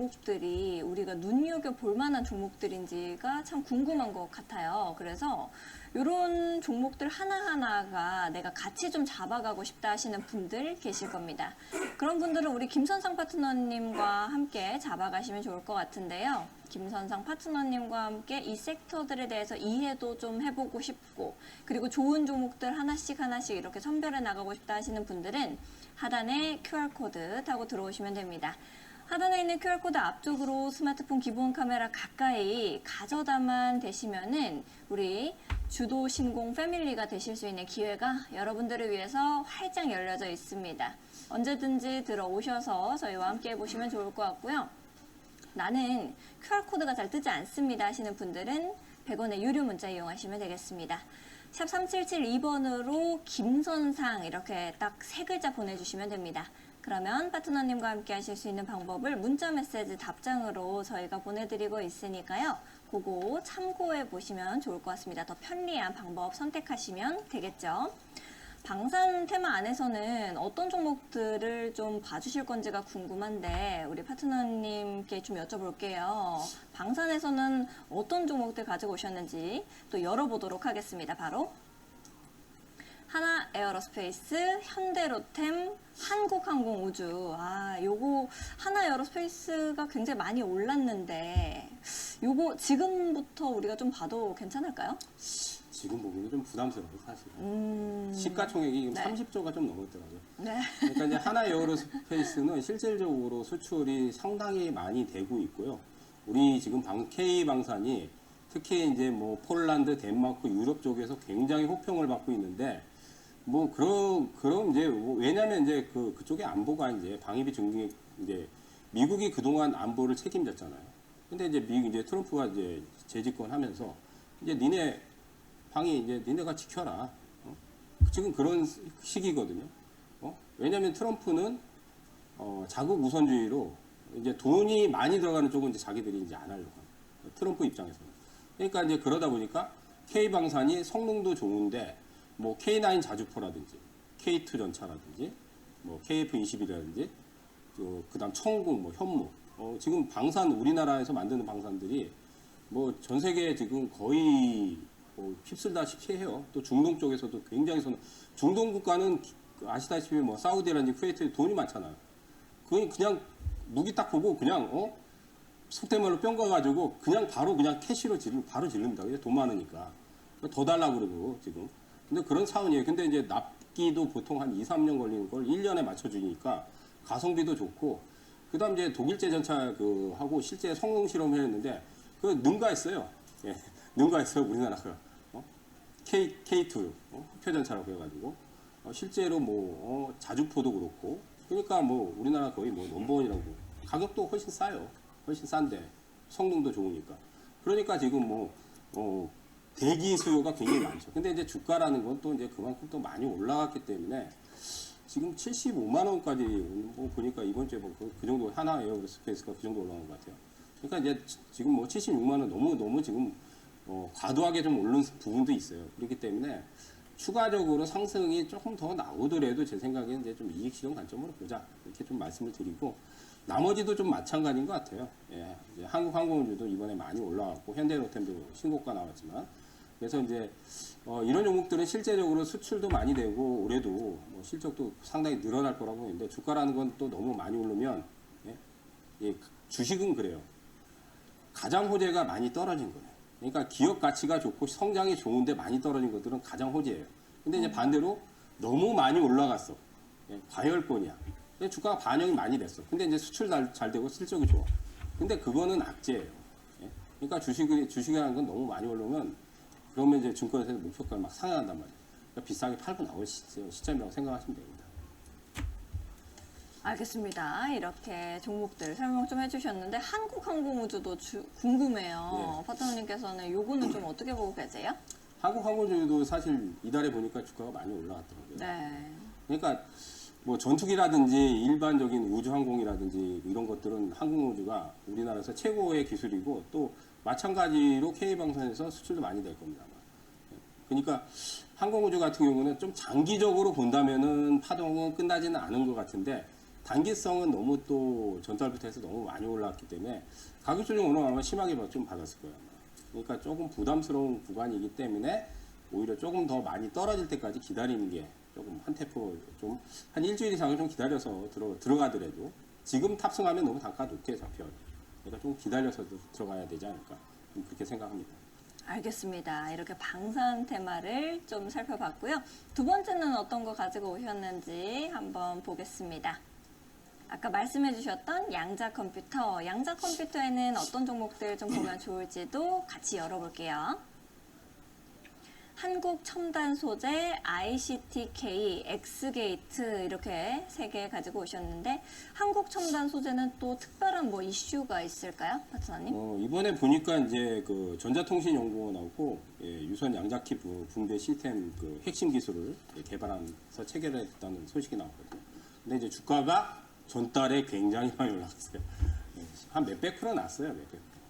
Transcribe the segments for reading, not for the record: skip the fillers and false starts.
종목들이 우리가 눈여겨볼 만한 종목들인지가 참 궁금한 것 같아요. 그래서 이런 종목들 하나하나가 내가 같이 좀 잡아가고 싶다 하시는 분들 계실 겁니다. 그런 분들은 우리 김선상 파트너님과 함께 잡아가시면 좋을 것 같은데요. 김선상 파트너님과 함께 이 섹터들에 대해서 이해도 좀 해보고 싶고, 그리고 좋은 종목들 하나씩 이렇게 선별해 나가고 싶다 하시는 분들은 하단에 QR코드 타고 들어오시면 됩니다. 하단에 있는 QR코드 앞쪽으로 스마트폰 기본 카메라 가까이 가져다만 되시면은 우리 주도 신공 패밀리가 되실 수 있는 기회가 여러분들을 위해서 활짝 열려져 있습니다. 언제든지 들어오셔서 저희와 함께 해보시면 좋을 것 같고요. 나는 QR코드가 잘 뜨지 않습니다 하시는 분들은 100원의 유료 문자 이용하시면 되겠습니다. 샵 3772번으로 김선상 이렇게 딱 세 글자 보내주시면 됩니다. 그러면 파트너님과 함께 하실 수 있는 방법을 문자 메시지 답장으로 저희가 보내드리고 있으니까요. 그거 참고해 보시면 좋을 것 같습니다. 더 편리한 방법 선택하시면 되겠죠. 방산 테마 안에서는 어떤 종목들을 좀 봐주실 건지가 궁금한데 우리 파트너님께 좀 여쭤볼게요. 방산에서는 어떤 종목들 가지고 오셨는지 또 열어보도록 하겠습니다. 바로 하나 에어로스페이스, 현대로템, 한국항공우주. 요거 하나 에어로스페이스가 굉장히 많이 올랐는데 요거 지금부터 우리가 좀 봐도 괜찮을까요? 지금 보기는 좀 부담스러워요, 사실은. 시가총액이 지금 네. 30조가 좀 넘었더라고요. 네. 그러니까 이제 하나 에어로스페이스는 실질적으로 수출이 상당히 많이 되고 있고요. 우리 지금 K방산이 특히 이제 뭐 폴란드, 덴마크, 유럽 쪽에서 굉장히 호평을 받고 있는데 뭐 그럼 이제 왜냐면 이제 그쪽의 안보가 이제 방위비 증액 이제 미국이 그동안 안보를 책임졌잖아요. 근데 이제 이제 트럼프가 이제 재집권하면서 이제 니네 방위 이제 니네가 지켜라. 지금 그런 시기거든요. 왜냐면 트럼프는 자국 우선주의로 이제 돈이 많이 들어가는 쪽은 이제 자기들이 이제 안 하려고 합니다. 트럼프 입장에서는. 그러니까 이제 그러다 보니까 K방산이 성능도 좋은데 뭐 K9 자주포라든지 K2 전차라든지 뭐 KF-21이라든지 그다음 청국 뭐 현무 지금 방산 우리나라에서 만드는 방산들이 뭐 전 세계에 지금 거의 휩쓸다시피 해요. 또 중동 쪽에서도 굉장히 중동 국가는 아시다시피 뭐 사우디라든지 쿠웨이트 돈이 많잖아요. 그냥 무기 딱 보고 그냥 속된 말로 뿅 가가지고 그냥 바로 그냥 캐시로 바로 지릅니다. 돈 많으니까 더 달라고 그러고 지금. 근데 그런 차원이에요. 근데 이제 납기도 보통 한 2, 3년 걸리는 걸 1년에 맞춰주니까 가성비도 좋고, 그 다음 이제 독일제 전차 하고 실제 성능 실험을 했는데, 능가했어요. 예, 능가했어요, 우리나라가. K2, 흑표전차라고 해가지고. 실제로 뭐, 자주포도 그렇고. 그러니까 뭐, 우리나라 거의 뭐, 넘버원이라고. 가격도 훨씬 싸요. 훨씬 싼데. 성능도 좋으니까. 그러니까 지금 뭐, 대기 수요가 굉장히 많죠. 근데 이제 주가라는 건 또 이제 그만큼 또 많이 올라갔기 때문에 지금 75만 원까지 보니까 이번 주에 그 정도 하나 에어로스페이스가 그 정도 올라간 것 같아요. 그러니까 이제 지금 뭐 76만 원 너무 지금 과도하게 좀 오른 부분도 있어요. 그렇기 때문에 추가적으로 상승이 조금 더 나오더라도 제 생각에는 이제 좀 이익 실현 관점으로 보자 이렇게 좀 말씀을 드리고, 나머지도 좀 마찬가지인 것 같아요. 예, 이제 한국항공우주도 이번에 많이 올라왔고 현대로템도 신고가 나왔지만, 그래서 이제 이런 종목들은 실제적으로 수출도 많이 되고 올해도 뭐 실적도 상당히 늘어날 거라고 보는데, 주가라는 건 또 너무 많이 오르면 주식은 그래요. 가장 호재가 많이 떨어진 거예요. 그러니까 기업 가치가 좋고 성장이 좋은데 많이 떨어진 것들은 가장 호재예요. 근데 이제 반대로 너무 많이 올라갔어. 과열권이야. 주가가 반영이 많이 됐어. 근데 이제 수출 잘 되고 실적이 좋아. 근데 그거는 악재예요. 그러니까 주식이라는 건 너무 많이 올라오면 그러면 이제 증권에서 목표가를 막 상향한단 말이에요. 그러니까 비싸게 팔고 나올 시점이라고 생각하시면 됩니다. 알겠습니다. 이렇게 종목들 설명 좀 해주셨는데 한국항공우주도 궁금해요. 네. 파트너님께서는 요거는 좀 어떻게 보고 계세요? 한국항공주도 사실 이달에 보니까 주가가 많이 올라갔더라고요. 네. 그러니까 뭐 전투기라든지 일반적인 우주항공이라든지 이런 것들은 항공우주가 우리나라에서 최고의 기술이고, 또 마찬가지로 K방산에서 수출도 많이 될 겁니다. 그러니까 항공우주 같은 경우는 좀 장기적으로 본다면은 파동은 끝나지는 않은 것 같은데, 단기성은 너무 또 전달부터 해서 너무 많이 올라왔기 때문에 가격 조정 오늘 아마 심하게 좀 받았을 거예요. 아마. 그러니까 조금 부담스러운 구간이기 때문에 오히려 조금 더 많이 떨어질 때까지 기다리는 게 조금 한 템포 좀 한 일주일 이상을 좀 기다려서 들어가더라도 지금 탑승하면 너무 단가 높게 잡혀요. 그러니까 좀 기다려서 들어가야 되지 않을까 좀 그렇게 생각합니다. 알겠습니다. 이렇게 방산 테마를 좀 살펴봤고요. 두 번째는 어떤 거 가지고 오셨는지 한번 보겠습니다. 아까 말씀해 주셨던 양자 컴퓨터에는 어떤 종목들 좀 보면 좋을지도 같이 열어볼게요. 한국 첨단 소재, ICTK, 엑스게이트 이렇게 세 개 가지고 오셨는데 한국 첨단 소재는 또 특별한 뭐 이슈가 있을까요, 파트너님? 이번에 보니까 이제 그 전자통신연구원 나오고 유선 양자키 붕대 시스템 그 핵심 기술을 개발하면서 체결했다는 소식이 나왔거든요. 근데 이제 주가가 전달에 굉장히 많이 올랐어요. 한 몇백 프로 났어요,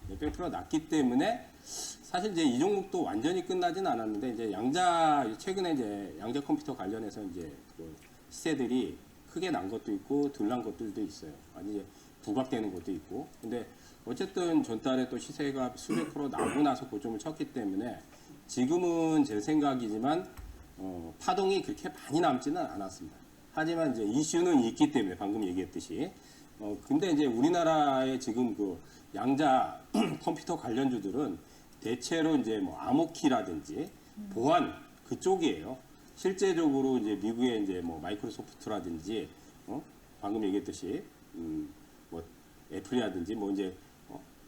몇백 프로 났기 때문에 사실 이제 이 종목도 완전히 끝나진 않았는데 이제 최근에 이제 양자 컴퓨터 관련해서 이제 그 시세들이 크게 난 것도 있고 덜 난 것들도 있어요. 아니 이제 부각되는 것도 있고. 근데 어쨌든 전달에 또 시세가 수백 프로 나고 나서 고점을 쳤기 때문에 지금은 제 생각이지만 파동이 그렇게 많이 남지는 않았습니다. 하지만 이제 이슈는 있기 때문에 방금 얘기했듯이 근데 이제 우리나라의 지금 그 양자 컴퓨터 관련주들은 대체로 이제 뭐 암호키라든지 보안 그쪽이에요. 실제적으로 이제 미국의 이제 뭐 마이크로소프트라든지 방금 얘기했듯이 뭐 애플이라든지 뭐 이제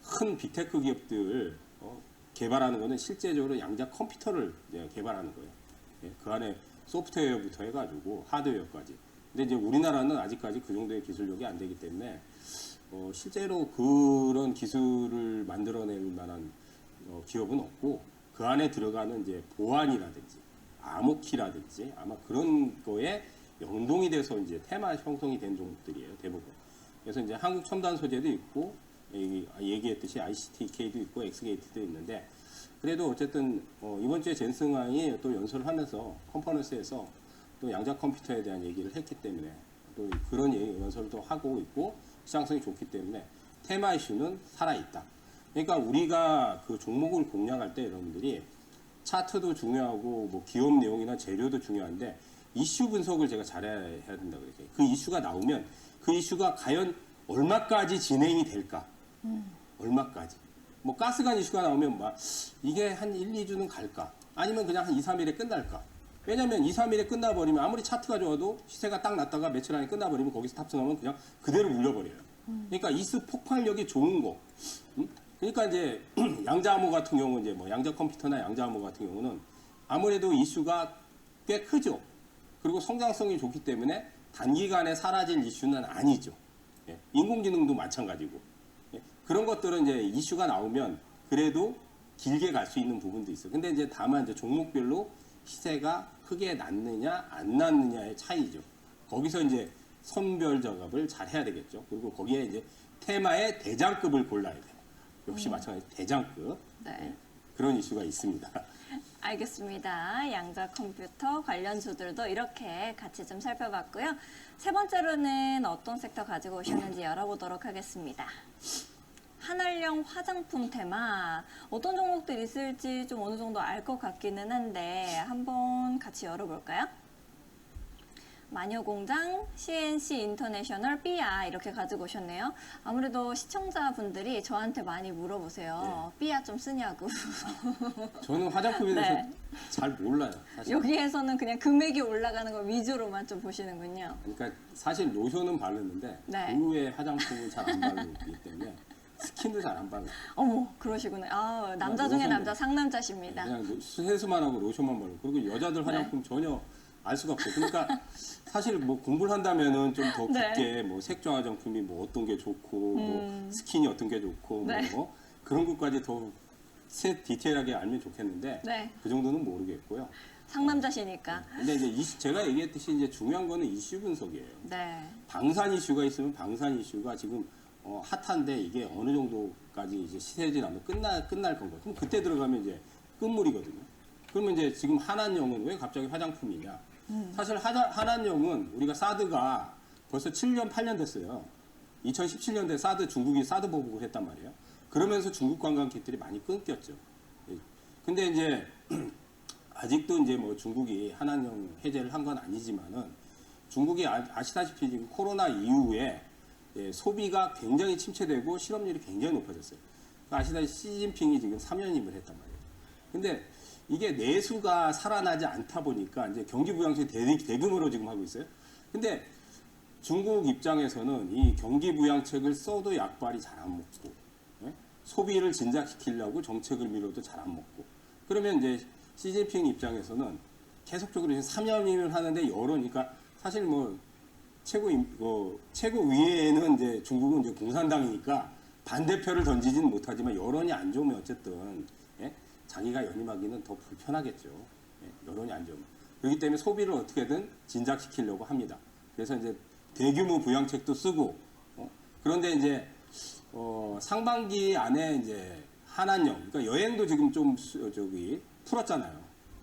큰 빅테크 기업들 개발하는 거는 실제적으로 양자 컴퓨터를 개발하는 거예요. 그 안에 소프트웨어부터 해가지고 하드웨어까지. 근데 이제 우리나라는 아직까지 그 정도의 기술력이 안 되기 때문에 실제로 그런 기술을 만들어낼 만한 기업은 없고 그 안에 들어가는 이제 보안이라든지 암호키라든지 아마 그런 거에 연동이 돼서 이제 테마 형성이 된 종목들이에요 대부분. 그래서 이제 한국 첨단 소재도 있고 얘기했듯이 ICTK도 있고 엑스게이트도 있는데 그래도 어쨌든 이번 주에 젠슨왕이 또 연설을 하면서 컨퍼런스에서 또 양자 컴퓨터에 대한 얘기를 했기 때문에 또 그런 연설도 하고 있고 시장성이 좋기 때문에 테마 이슈는 살아있다. 그러니까 우리가 그 종목을 공략할 때 여러분들이 차트도 중요하고 뭐 기업 내용이나 재료도 중요한데 이슈 분석을 제가 잘해야 된다고 그랬어요. 그 이슈가 나오면 그 이슈가 과연 얼마까지 진행이 될까? 얼마까지? 뭐 가스관 이슈가 나오면 막 이게 한 1, 2주는 갈까? 아니면 그냥 한 2, 3일에 끝날까? 왜냐면 2, 3일에 끝나버리면 아무리 차트가 좋아도 시세가 딱 났다가 며칠 안에 끝나버리면 거기서 탑승하면 그냥 그대로 물려버려요. 그러니까 이슈 폭발력이 좋은 거. 그러니까 이제 양자암호 같은 경우 이제 뭐 양자 컴퓨터나 양자암호 같은 경우는 아무래도 이슈가 꽤 크죠. 그리고 성장성이 좋기 때문에 단기간에 사라질 이슈는 아니죠. 예, 인공지능도 마찬가지고. 예, 그런 것들은 이제 이슈가 나오면 그래도 길게 갈 수 있는 부분도 있어요. 근데 이제 다만 이제 종목별로 시세가 크게 났느냐 안 났느냐의 차이죠. 거기서 이제 선별 작업을 잘 해야 되겠죠. 그리고 거기에 이제 테마의 대장급을 골라야 돼요. 역시 마찬가지 대장급. 네. 그런 이슈가 있습니다. 알겠습니다. 양자 컴퓨터 관련주들도 이렇게 같이 좀 살펴봤고요. 세 번째로는 어떤 섹터 가지고 오셨는지 열어보도록 하겠습니다. 한알령 화장품 테마 어떤 종목들 있을지 좀 어느 정도 알 것 같기는 한데 한번 같이 열어볼까요? 마녀공장, CNC 인터내셔널, 삐아 이렇게 가지고 오셨네요. 아무래도 시청자분들이 저한테 많이 물어보세요. 삐아 좀 쓰냐고. 저는 화장품에 대해서 네. 잘 몰라요. 사실. 여기에서는 그냥 금액이 올라가는 걸 위주로만 좀 보시는군요. 그러니까 사실 로션은 바르는데 네. 그 외에 화장품은 잘 안 바르기 때문에 스킨도 잘 안 발라요. 어머, 그러시구나. 아, 남자 중에 로션 남자 상남자십니다. 그냥 세수만 하고 로션만 바르고 그리고 여자들 화장품 전혀 알 수가 없어요. 그러니까 사실 뭐 공부를 한다면은 좀 더 네. 깊게 뭐 색조 화장품이 뭐 어떤 게 좋고 뭐 스킨이 어떤 게 좋고 네. 뭐 그런 것까지 더 디테일하게 알면 좋겠는데 네. 그 정도는 모르겠고요. 상남자시니까. 근데 이제 제가 얘기했듯이 이제 중요한 거는 이슈 분석이에요. 네. 방산 이슈가 있으면 방산 이슈가 지금 핫한데 이게 어느 정도까지 이제 시세지나면 끝날 건가? 그럼 그때 들어가면 이제 끝물이거든요. 그러면 이제 지금 한한령은 왜 갑자기 화장품이냐? 사실 한한령은 우리가 사드가 벌써 7년, 8년 됐어요. 2017년도에 중국이 사드 보복을 했단 말이에요. 그러면서 중국 관광객들이 많이 끊겼죠. 예. 근데 이제 아직도 이제 뭐 중국이 한한령 해제를 한 건 아니지만은 중국이 아시다시피 지금 코로나 이후에 예, 소비가 굉장히 침체되고 실업률이 굉장히 높아졌어요. 그러니까 아시다시피 시진핑이 지금 3연임을 했단 말이에요. 근데 이게 내수가 살아나지 않다 보니까 이제 경기 부양책 대규모로 지금 하고 있어요. 근데 중국 입장에서는 이 경기 부양책을 써도 약발이 잘 안 먹고, 예? 소비를 진작시키려고 정책을 미뤄도 잘 안 먹고, 그러면 이제 시진핑 입장에서는 계속적으로 3연임을 하는데 그러니까 사실 뭐 최고 위에는 이제 중국은 이제 공산당이니까 반대표를 던지지는 못하지만 여론이 안 좋으면 어쨌든 예? 자기가 연임하기는 더 불편하겠죠. 예? 여론이 안 좋으면. 그렇기 때문에 소비를 어떻게든 진작시키려고 합니다. 그래서 이제 대규모 부양책도 쓰고 그런데 이제 상반기 안에 이제 한한령 그러니까 여행도 지금 좀 풀었잖아요.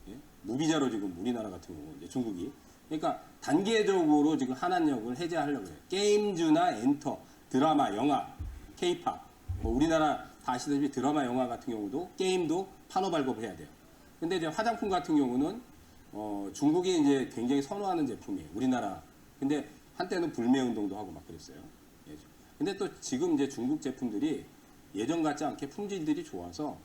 예? 무비자로 지금 우리나라 같은 경우 이제 중국이 그러니까 단계적으로 지금 한한령을 해제하려고 해요. 게임즈나 엔터, 드라마, 영화, 케이팝 뭐 우리나라 다 아시다시피 드라마, 영화 같은 경우도 게임도 판호 발급을 해야 돼요. 근데 이제 화장품 같은 경우는 중국이 이제 굉장히 선호하는 제품이에요. 우리나라. 근데 한때는 불매 운동도 하고 막 그랬어요. 예. 근데 또 지금 이제 중국 제품들이 예전 같지 않게 품질들이 좋아서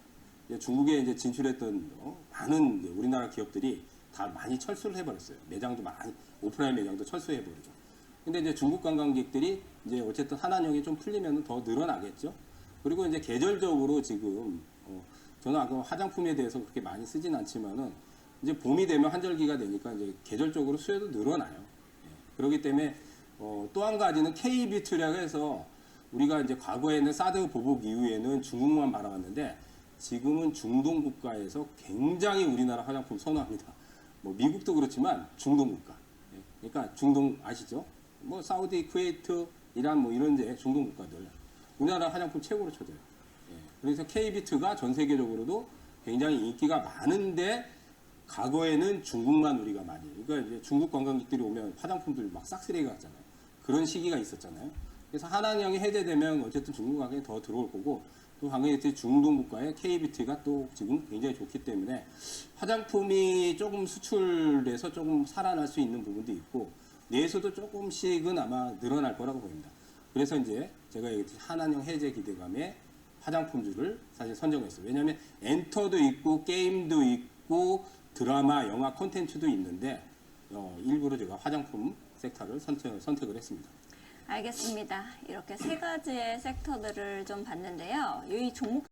이제 중국에 이제 진출했던 많은 이제 우리나라 기업들이 다 많이 철수를 해버렸어요. 매장도 많이 오프라인 매장도 철수해버리죠. 근데 이제 중국 관광객들이 이제 어쨌든 한한령이 좀 풀리면 더 늘어나겠죠. 그리고 이제 계절적으로 지금 저는 아까 화장품에 대해서 그렇게 많이 쓰진 않지만은 이제 봄이 되면 한절기가 되니까 이제 계절적으로 수요도 늘어나요. 예. 그렇기 때문에 또 한 가지는 K뷰티라고 해서 우리가 이제 과거에는 사드 보복 이후에는 중국만 바라봤는데 지금은 중동 국가에서 굉장히 우리나라 화장품 선호합니다. 뭐 미국도 그렇지만 중동 국가. 예. 그러니까 중동 아시죠? 뭐 사우디, 쿠웨이트, 이란 뭐 이런 데 중동 국가들 우리나라 화장품 최고로 쳐져요. 예. 그래서 K뷰티가 전 세계적으로도 굉장히 인기가 많은데 과거에는 중국만 우리가 많이. 그러니까 이제 중국 관광객들이 오면 화장품들 막 싹쓸이가 갔잖아요. 그런 시기가 있었잖아요. 그래서 한한령이 해제되면 어쨌든 중국 가격이 더 들어올 거고 또 관광객들이 중동 국가의 K뷰티가 또 지금 굉장히 좋기 때문에 화장품이 조금 수출돼서 조금 살아날 수 있는 부분도 있고 내수도 조금씩은 아마 늘어날 거라고 보입니다. 그래서 이제 제가 얘기했듯이 한한령 해제 기대감에 화장품주를 사실 선정했어요. 왜냐하면 엔터도 있고 게임도 있고 드라마, 영화 콘텐츠도 있는데 일부러 제가 화장품 섹터를 선택을 했습니다. 알겠습니다. 이렇게 세 가지의 섹터들을 좀 봤는데요. 이 종목